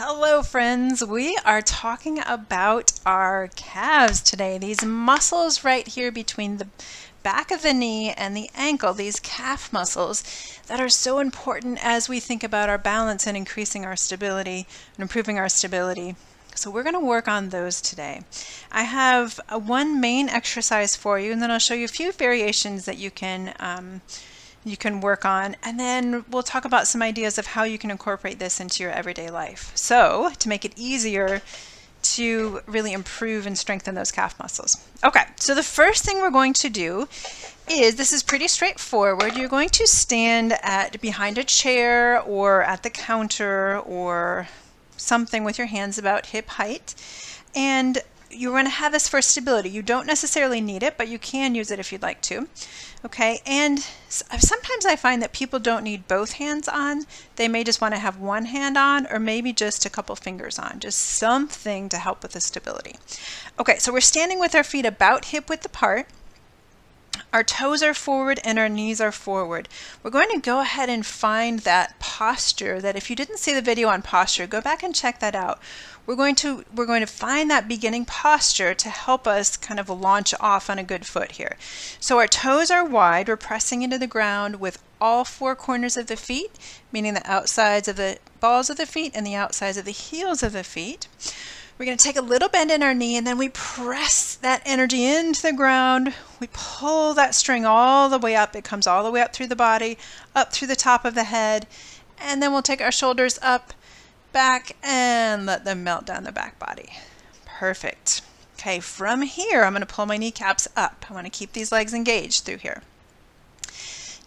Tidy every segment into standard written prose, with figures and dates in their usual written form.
Hello friends, we are talking about our calves today. These muscles right here between the back of the knee and the ankle, these calf muscles that are so important as we think about our balance and increasing our stability and improving our stability. So we're going to work on those today. I have one main exercise for you, and then I'll show you a few variations that you can work on, and then we'll talk about some ideas of how you can incorporate this into your everyday life. So to make it easier to really improve and strengthen those calf muscles. Okay, so the first thing we're going to do is, this is pretty straightforward. You're going to stand behind a chair or at the counter or something with your hands about hip height, and you're going to have this for stability. You don't necessarily need it, but you can use it if you'd like to. Okay, and sometimes I find that people don't need both hands on. They may just want to have one hand on, or maybe just a couple fingers on, just something to help with the stability. Okay, so we're standing with our feet about hip width apart. Our toes are forward and our knees are forward. We're going to go ahead and find that posture that, if you didn't see the video on posture, go back and check that out. We're going to find that beginning posture to help us kind of launch off on a good foot here. So our toes are wide. We're pressing into the ground with all four corners of the feet, meaning the outsides of the balls of the feet and the outsides of the heels of the feet. We're going to take a little bend in our knee, and then we press that energy into the ground. We pull that string all the way up. It comes all the way up through the body, up through the top of the head, and then we'll take our shoulders up, back, and let them melt down the back body. Perfect. Okay, from here, I'm going to pull my kneecaps up. I want to keep these legs engaged through here.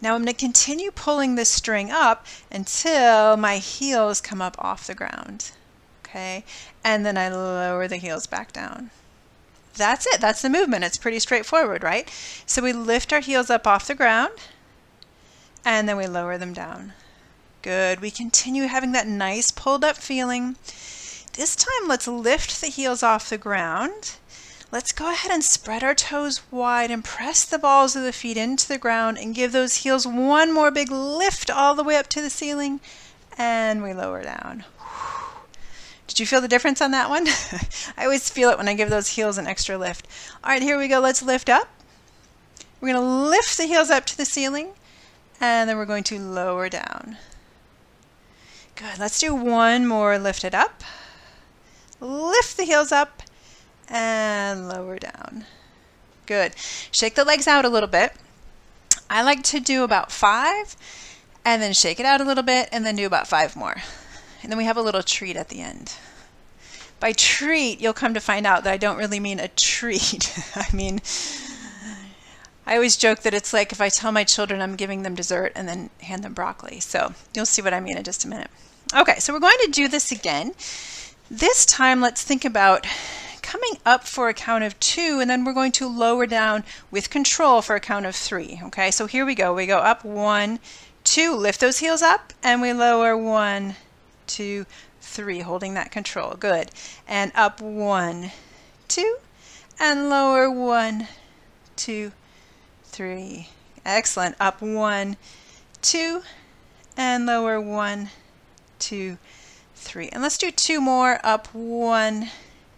Now I'm going to continue pulling this string up until my heels come up off the ground. Okay, and then I lower the heels back down. That's it. That's the movement. It's pretty straightforward, right? So we lift our heels up off the ground, and then we lower them down. Good. We continue having that nice pulled up feeling. This time, let's lift the heels off the ground. Let's go ahead and spread our toes wide and press the balls of the feet into the ground and give those heels one more big lift all the way up to the ceiling, and we lower down. Did you feel the difference on that one? I always feel it when I give those heels an extra lift. All right, here we go. Let's lift up. We're going to lift the heels up to the ceiling, and then we're going to lower down. Good. Let's do one more. Lift it up. Lift the heels up and lower down. Good. Shake the legs out a little bit. I like to do about 5, and then shake it out a little bit, and then do about 5 more. And then we have a little treat at the end. By treat, you'll come to find out that I don't really mean a treat. I always joke that it's like if I tell my children I'm giving them dessert and then hand them broccoli. So you'll see what I mean in just a minute. Okay, so we're going to do this again. This time, let's think about coming up for a count of 2, and then we're going to lower down with control for a count of 3. Okay, so here we go. We go up 1, 2, lift those heels up, and we lower 1, 2, 3, holding that control. Good. And up 1, 2, and lower 1, 2, 3. Excellent. Up 1, 2, and lower 1, 2, 3. And let's do 2 more. Up 1,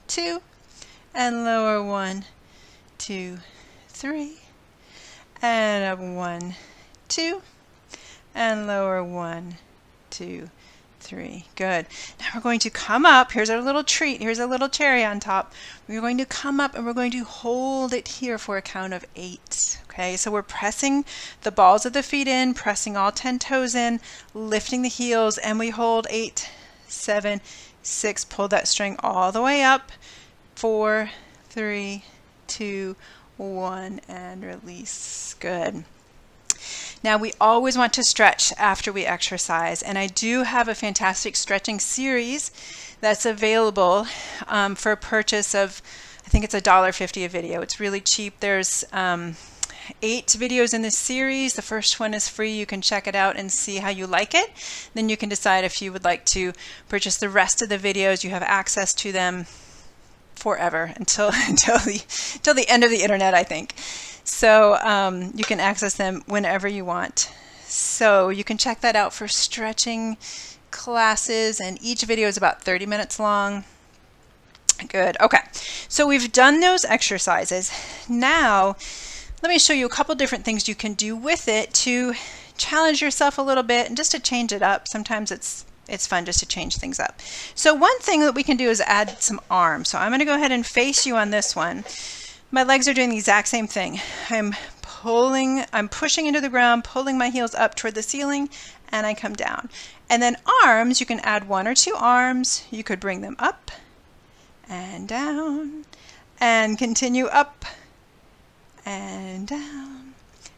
2, and lower 1, 2, 3. And up 1, 2, and lower 1, 2, 3. Good. Now we're going to come up. Here's our little treat. Here's a little cherry on top. We're going to come up and we're going to hold it here for a count of 8. Okay, so we're pressing the balls of the feet in, pressing all 10 toes in, lifting the heels, and we hold 8, 7, 6. Pull that string all the way up. 4, 3, 2, 1, and release. Good. Now we always want to stretch after we exercise, and I do have a fantastic stretching series that's available for a purchase of, I think it's $1.50 a video. It's really cheap. There's 8 videos in this series. The first one is free. You can check it out and see how you like it. Then you can decide if you would like to purchase the rest of the videos. You have access to them forever until the end of the internet, I think. So you can access them whenever you want. So you can check that out for stretching classes, and each video is about 30 minutes long. Good. Okay, so we've done those exercises. Now let me show you a couple different things you can do with it to challenge yourself a little bit and just to change it up. Sometimes it's fun just to change things up. So one thing that we can do is add some arms. So I'm going to go ahead and face you on this one. My legs are doing the exact same thing. I'm pushing into the ground, pulling my heels up toward the ceiling, and I come down. And then arms, you can add 1 or 2 arms. You could bring them up and down and continue up and down.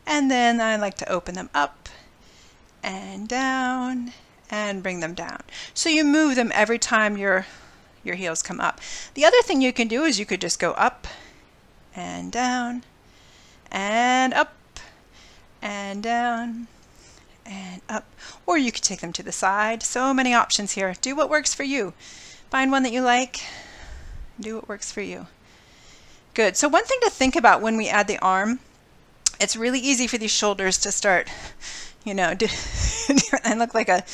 And then I like to open them up and down and bring them down. So you move them every time your heels come up. The other thing you can do is you could just go up and down and up and down and up, or you could take them to the side. So many options here. Do what works for you. Find one that you like. Do what works for you. Good. So one thing to think about when we add the arm, it's really easy for these shoulders to start, you know, and look like a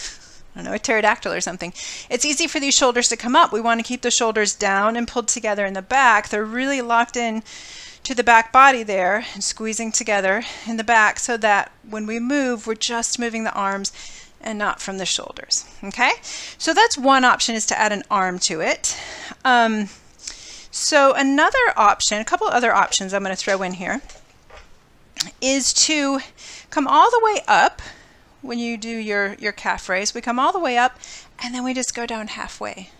pterodactyl or something. It's easy for these shoulders to come up. We want to keep the shoulders down and pulled together in the back. They're really locked in to the back body there and squeezing together in the back so that when we move, we're just moving the arms and not from the shoulders. Okay, so that's one option, is to add an arm to it. So another option, a couple other options I'm going to throw in here, is to come all the way up. When you do your calf raise, we come all the way up and then we just go down halfway.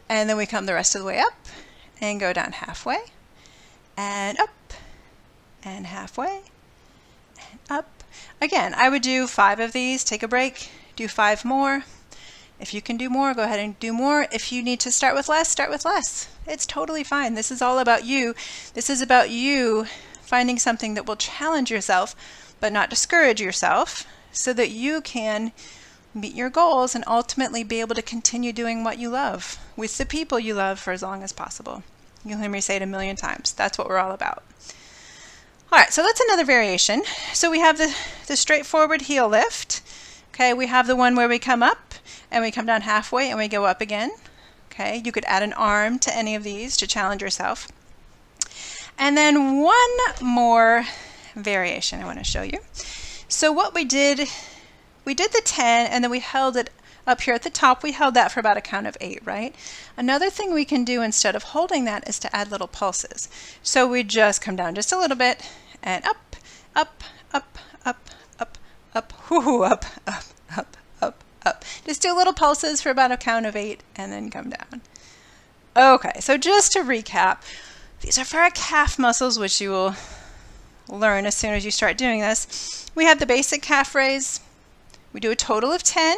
And then we come the rest of the way up and go down halfway and up and halfway and up. Again, I would do 5 of these, take a break, do 5 more. If you can do more, go ahead and do more. If you need to start with less, start with less. It's totally fine. This is all about you. This is about you finding something that will challenge yourself but not discourage yourself, so that you can meet your goals and ultimately be able to continue doing what you love with the people you love for as long as possible. You'll hear me say it a million times. That's what we're all about. All right, so that's another variation. So we have the straightforward heel lift. Okay, we have the one where we come up and we come down halfway and we go up again. Okay, you could add an arm to any of these to challenge yourself. And then one more variation I want to show you. So what we did the 10 and then we held it up here at the top. We held that for about a count of 8, right? Another thing we can do instead of holding that is to add little pulses. So we just come down just a little bit and up, up, up, up, up, up, whoo, up, up, up, up, up. Just do little pulses for about a count of 8 and then come down. Okay, so just to recap, these are for our calf muscles, which you will learn as soon as you start doing this. We have the basic calf raise. We do a total of 10,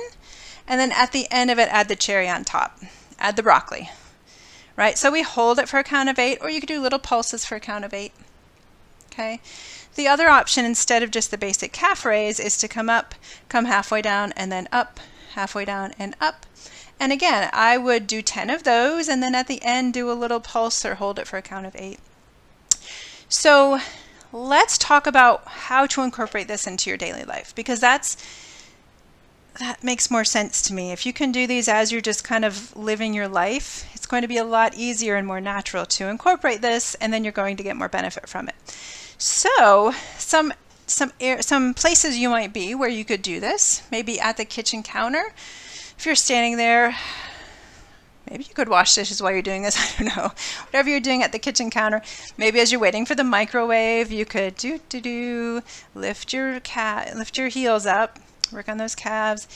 and then at the end of it, add the cherry on top. Add the broccoli, right? So we hold it for a count of 8, or you could do little pulses for a count of 8. Okay. The other option, instead of just the basic calf raise, is to come up, come halfway down, and then up, halfway down, and up. And again, I would do 10 of those, and then at the end, do a little pulse or hold it for a count of 8. So let's talk about how to incorporate this into your daily life, because that makes more sense to me. If you can do these as you're just kind of living your life, it's going to be a lot easier and more natural to incorporate this, and then you're going to get more benefit from it. So some places you might be where you could do this, maybe at the kitchen counter. If you're standing there, maybe you could wash dishes while you're doing this, I don't know. Whatever you're doing at the kitchen counter, maybe as you're waiting for the microwave, you could lift your heels up, work on those calves.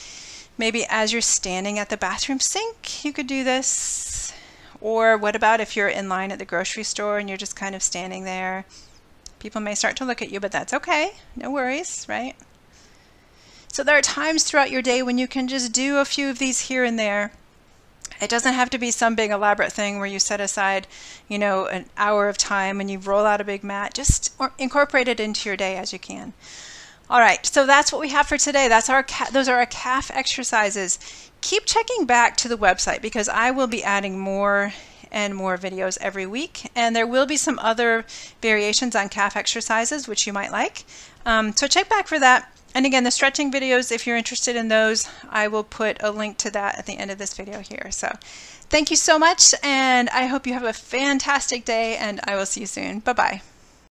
Maybe as you're standing at the bathroom sink, you could do this. Or what about if you're in line at the grocery store and you're just kind of standing there? People may start to look at you, but that's okay. No worries, right? So there are times throughout your day when you can just do a few of these here and there. It doesn't have to be some big elaborate thing where you set aside, you know, an hour of time and you roll out a big mat. Just incorporate it into your day as you can. All right, so that's what we have for today. Those are our calf exercises. Keep checking back to the website because I will be adding more and more videos every week, and there will be some other variations on calf exercises which you might like. So check back for that. And again, the stretching videos, if you're interested in those, I will put a link to that at the end of this video here. So thank you so much, and I hope you have a fantastic day, and I will see you soon. Bye-bye.